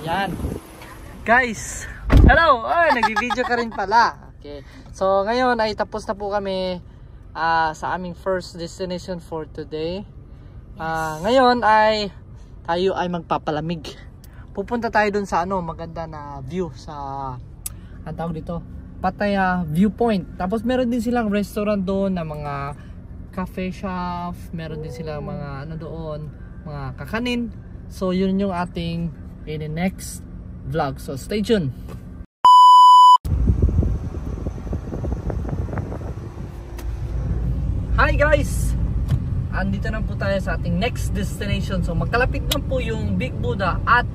Yan. Guys, hello! Nag-video ka rin pala. Okay. So, ngayon ay tapos na po kami sa aming first destination for today. Ngayon ay tayo ay magpapalamig. Pupunta tayo dun sa maganda na view sa ang tawag dito, Pattaya Viewpoint. Tapos meron din silang restaurant doon na mga cafe shop, meron din silang mga doon, mga kakanin. So yun yung ating in the next vlog. So stay tuned. Hi guys! Andito na po tayo sa ating next destination. So magkalapit na po yung Big Buddha at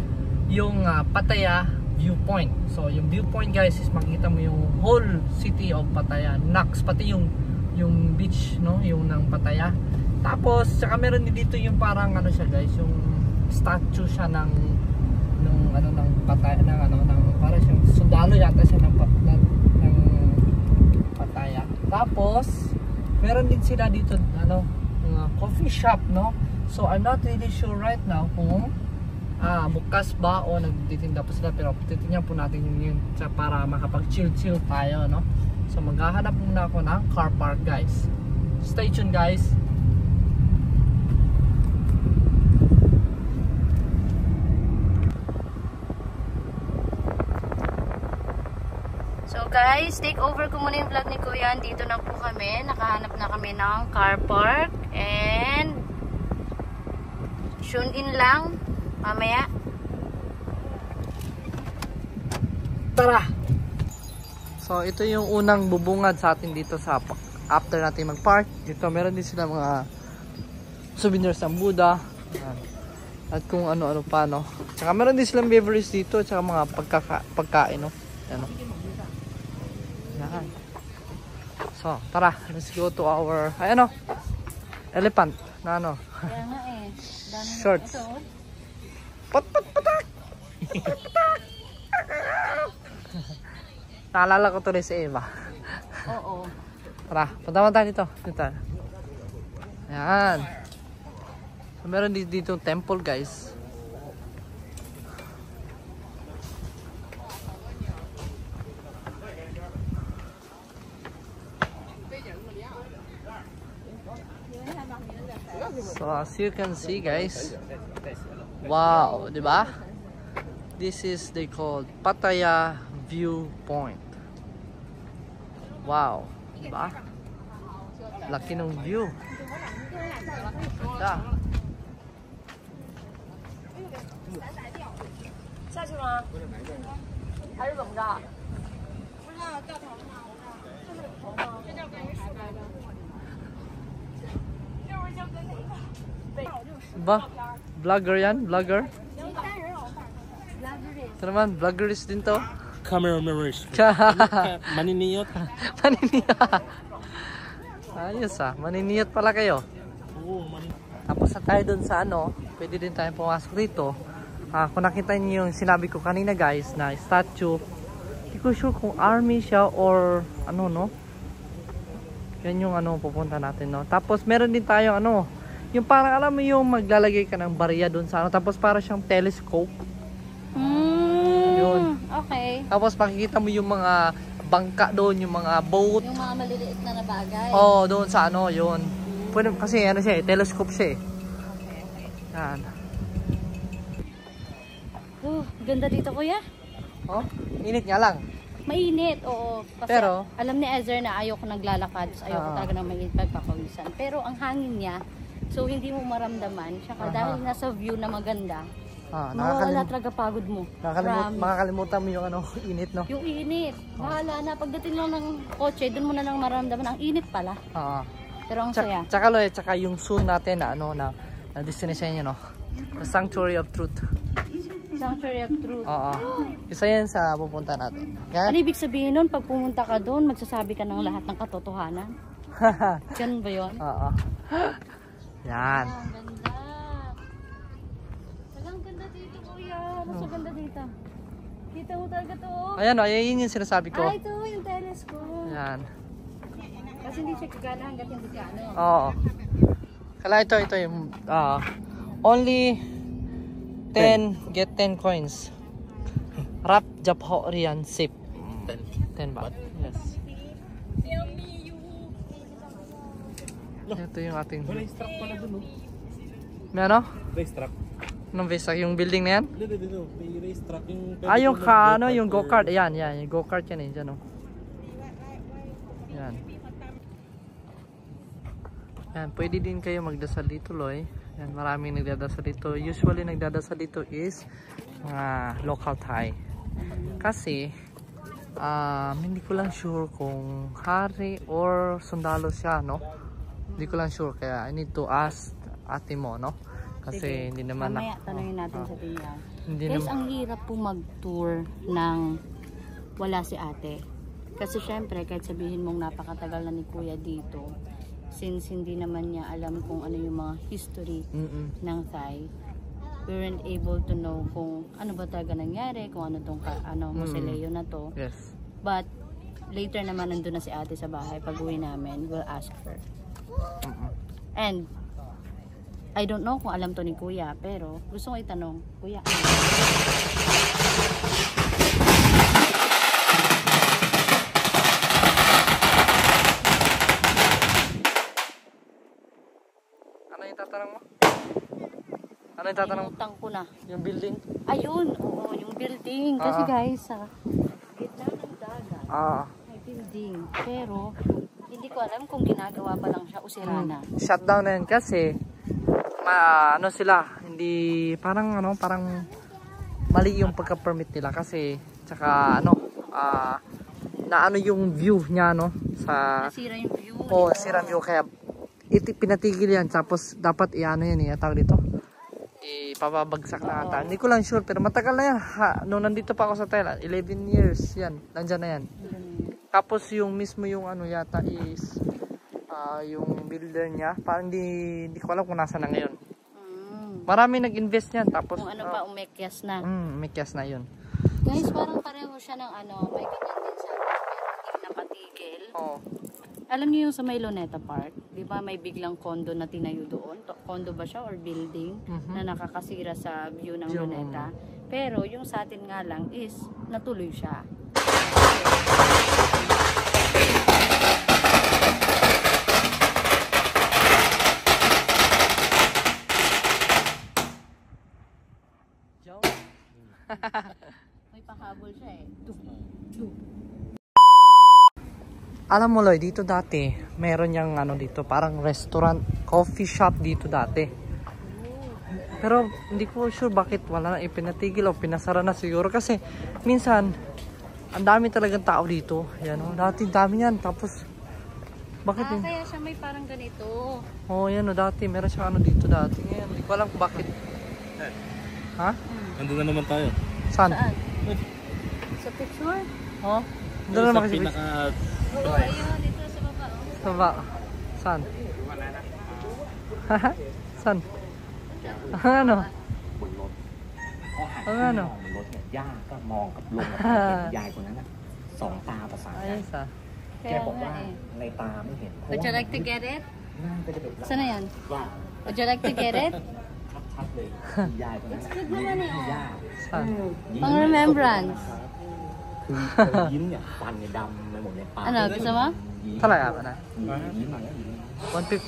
yung Pattaya Viewpoint. So yung viewpoint guys is makikita mo yung whole city of Pattaya, Nax, pati yung beach, no, yung ng Pattaya. Tapos saka meron din dito yung parang siya guys, yung statue siya ng Pattaya, ng parang siyang sundalo yata siya ng Pattaya. Tapos meron din sila dito coffee shop, no. So I'm not really sure right now kung bukas ba o nagtitinda pa sila, pero titingnan po natin yun para makapag-chill tayo, no? So maghahanap muna ako ng car park guys. Stay tuned guys. So guys, take over ko muna yung vlog ni Kuya. Dito na po kami, nakahanap na kami ng car park and tune in lang mamaya. Tara! So ito yung unang bubungad sa atin dito sa after natin mag-park. Dito meron din sila mga souvenirs ng Buddha. At kung ano-ano pa, no. Tsaka meron din silang beverage dito, tsaka mga pagkain, no. Ano. Yan. So, tara, let's go to our elephant na Kaya nga shorts. Pat-pat-patak! Naalala ko tuloy si Eva. Oo. Tara, punta tayo dito. Ayan. So, meron dito temple guys. So as you can see guys, wow, diba? This is they called Pattaya Viewpoint. Wow, diba? Laki ng view. Yeah. Ba? Vlogger yan? Vlogger? Ito naman, vloggerist din to. Cameramanist. Maniniyot. Maniniyot. Ayos maniniyot pala kayo. Tapos na tayo dun sa pwede din tayo pumasok dito. Kung nakita niyo yung sinabi ko kanina guys, na statue. Hindi ko sure kung army siya or no. Yan yung pupunta natin, no. Tapos meron din tayong yung parang alam mo yung maglalagay ka ng barya doon sa tapos para siyang telescope. Yun. Okay. Tapos makikita mo yung mga bangka doon, yung mga boat. Yung mga maliliit na bagay. Oo, doon sa yun. Pwede, kasi siya telescope siya Yan. Ganda dito Kuya. Oh, init nga lang. Mainit, oo. Kasi pero alam ni Ezer na ayoko naglalakad. So ayoko talaga ng mainit pagpapawisan. Pero ang hangin niya, so hindi mo maramdaman. Saka dahil nasa view na maganda, mawawala talaga pagod mo. Makakalimutan mo yung init, no? Yung init. Bahala na. Pagdating lang ng kotse, dun mo na lang maramdaman. Ang init pala. Pero ang saya. Tsaka yung soon natin na destination yun, no? The Sanctuary of Truth. Sanctuary of Truth. Oo. Isa yan sa pupunta natin. Yan? Ano ibig sabihin nun? Pag pumunta ka doon, magsasabi ka ng lahat ng katotohanan? Ganun ba yun? Oo. Yan. Ang ganda. Ang ganda dito Kuya. Mas ganda dito. Kita mo talaga to. Ayan yun yung sinasabi ko. Ito yung telescope. Yan. Kasi hindi siya gagana hanggat hindi ka Oo. Kala ito yung only 10, get 10 coins. Wrap Japho Rian sip. 10 baht. Yes. Ito yung ating... May racetrack pala dun, no? May ano? Racetrack. Anong visa? Yung building na yan? Dito. May racetrack yung... Yung yung go-kart. Ayan, yan. Yung go-kart yan eh. Dyan, oh. Yan. Yan. Pwede din kayo magdasal dito, Loy. Yan. Maraming nagdadasal dito. Usually, nagdadasal dito is mga local Thai. Kasi, hindi ko lang sure kung hari or sundalo siya, no? Hindi ko lang sure. Kaya, I need to ask ate mo, no? Kasi sige, hindi naman mamaya tanungin natin sa tinyaw. Hindi Guys, naman. ang hirap po mag-tour ng wala si ate. Kasi syempre, kahit sabihin mong napakatagal na ni kuya dito, since hindi naman niya alam kung ano yung mga history ng Thai, we weren't able to know kung ano ba talaga nangyari, kung ano tong mausoleo na to. Yes. But later naman nandun na si ate sa bahay. Pag uwi namin, we'll ask her. And I don't know kung alam to ni kuya, pero gusto ko itanong, kuya, ano yung tatanong mo? Ano yung tatanong mo? inutang ko na. Yung building? Ayun, oo, yung building. Kasi guys, sa gitna ng dagat, may building. Pero, hindi ko alam kung ginagawa pa lang siya o sira na. Shutdown na yan kasi ano sila, hindi parang mali yung pagka-permit nila kasi tsaka na yung view niya, no, sa Nasira yung view. sira view kaya pinatigil yan, tapos dapat yan tawag dito, ipapabagsak na ata. Hindi ko lang sure pero matagal na yan nung nandito pa ako sa Thailand, 11 years yan, nandyan na yan. Tapos yung mismo yung yata is yung builder niya, parang hindi ko alam kung nasa na ngayon. Marami nag-invest niyan, tapos Kung ano pa, umekyas na. umekyas na yun. Guys, parang pareho siya ng may ganyan din sa hindi napatigil. Alam niyo yung sa may Luneta Park, di ba may biglang condo na tinayo doon? Condo ba siya or building na nakakasira sa view ng Luneta? Pero yung sa atin nga lang is natuloy siya. May pahabol siya eh. Alam mo, Loy, dito dati meron yung dito parang restaurant, coffee shop dito dati. Pero hindi ko sure bakit wala na, ipinatigil o pinasara na siguro kasi minsan ang dami talagang tao dito. Yan, dati dami yan, tapos bakit kaya siya may parang ganito. yan dati meron siya dito dati. Ngayon hindi ko alam kung bakit. Ha? Nandun na naman tayo. Saan? Sa picture? Doon na naman kasi. Oo, ayun, dito sa baba. Sa baba. Saan? Saan? Ano? Ano? รถเนี่ยย่าก็มองกับลุงกับป้าเห็นยายคนนั้นน่ะสองตาประสานกัน Ayos ah. แกบอกว่าในตาไม่เห็น Would you like to get it? หน้าก็จะเป็น Saan na yan? ว่า Would you like to get it? ชัดๆเลยคุณยายคนนั้นน่ะยิ้มให้ย่า Saan? ยิ้ม Pang remembrance. คือเธอยิ้มเนี่ยฟันเนี่ยดำไปหมดเลยปาก Ano, gusto mo? ยิ้ม Talay ba na? ยิ้มอย่างนี้ยิ้ม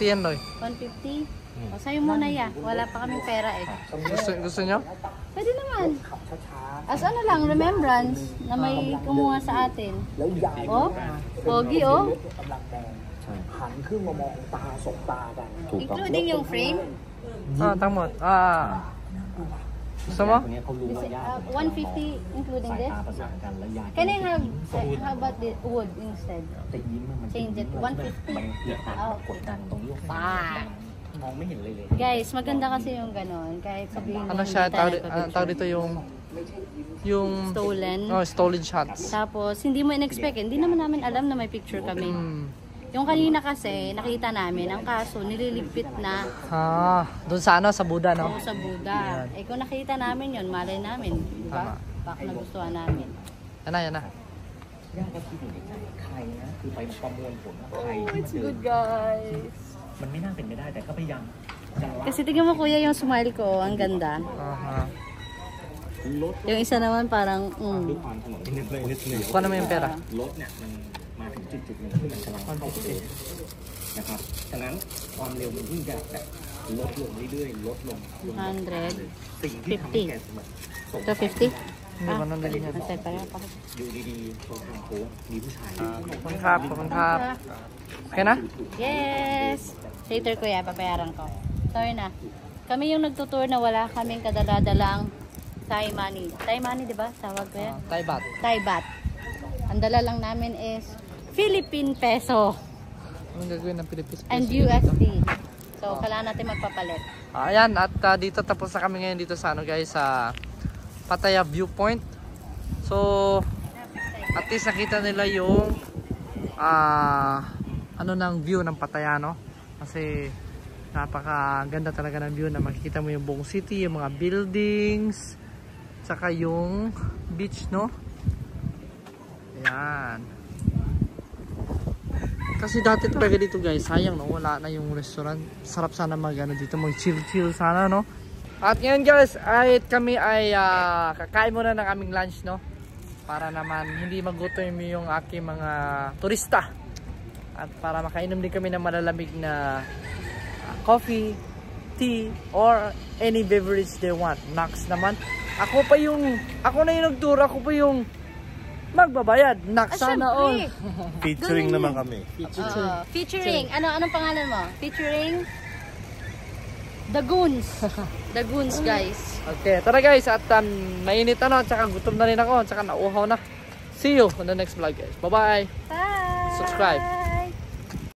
150 yan, Loy. 150? O, sa'yo muna ya. Wala pa kaming pera eh. Gusto nyo? Pwede naman. ขับช้า As ano lang, remembrance na may kumuha sa atin. ๆแล้วยาย Oh, pogi oh. กำลังแดงหันขึ้นมามองตาสบตากันถูกต้อง Including yung frame. Tamot. Gusto mo? คนนี้เขารู้ว่าย่า 150 including สาย this. ตาประสานกันแล้วยาย Can I have, how about the wood instead? แต่ยิ้มมัน Change it, 150. มันอึดอัดกดดันตรงนี้มองไม่เห็นเลย Guys, maganda kasi yung ganon. Kahit sabihin Ano na siya? hindi tayo Tawag nagpa-picture. dito yung Stolen. stolen shots. Tapos, hindi mo in-expect. Hindi naman namin alam na may picture kami. Yung kanina kasi, nakita namin, ang kaso, nililigpit na Doon sa sa Buddha, no? sa Buddha. Eh, kung nakita namin yun, malay namin. Diba? Baka nagustuhan namin. Yan na, yan na. ย่าก็คิดอยู่ในใจใครนะคือไปประมวลผลว่าใคร Oh, ที่ it's มาเดิน good, guys. มันไม่น่าเป็นไปได้แต่ก็พยายามจะละ Kasi tingnan mo, kuya, yung smile ko. Ang ganda. รถ Yung isa naman parang,ด้วยความถนนที่มัน Init na yun. Kuha naman yung pera. รถเนี่ยมันมาถึงจุดหนึ่งที่มันกำลังเข้าโค้งนะครับฉะนั้นความเร็วมันยิ่งจะแบบลดลงเรื่อยๆลดลง 100. สิ่งที่ทำให้แกเหมือนสงสัย 250. Hindi ko nang dali niya. Masay pa rin ako. อยู่ดีๆตรงทางโค้งมีผู้ชาย ขอบคุณครับ ขอบคุณครับ Okay na? Yes! Later kuya, papayaran ko. Sorry na. Kami yung nagtutour na wala kaming kadala-dalang Thai money. Thai money, di ba? Tawag ko yan? Thai baht. Thai baht. Ang dala lang namin is Philippine peso Anong gagawin ng Philippines? and USD. So, kailangan natin magpapalit. Ayan, at dito tapos na kami ngayon dito sa ano guys, sa Pattaya Viewpoint. So, at least nakita nila yung ano ng view ng Pattaya, no? Kasi napakaganda talaga ng view na makikita mo yung buong city, yung mga buildings, saka yung beach, no? Ayan. Kasi dati talaga dito guys, sayang no, wala na yung restaurant. Sarap sana mag-ano dito, mag-chill-chill sana, no? At ngayon guys, ay kami ay kakain muna ng aming lunch, no? Para naman hindi magutom yung aking mga turista. At para makainom din kami ng malalamig na coffee, tea, or any beverage they want. Next naman, ako na yung nagtour, ako pa yung magbabayad. Next sana all. Featuring naman kami. Featuring. Anong pangalan mo? Featuring The Goons. The Goons, guys. Okay, tara guys, at mainit at saka gutom na rin ako, at saka nauhaw na. See you on the next vlog guys. Bye bye. Bye! Subscribe.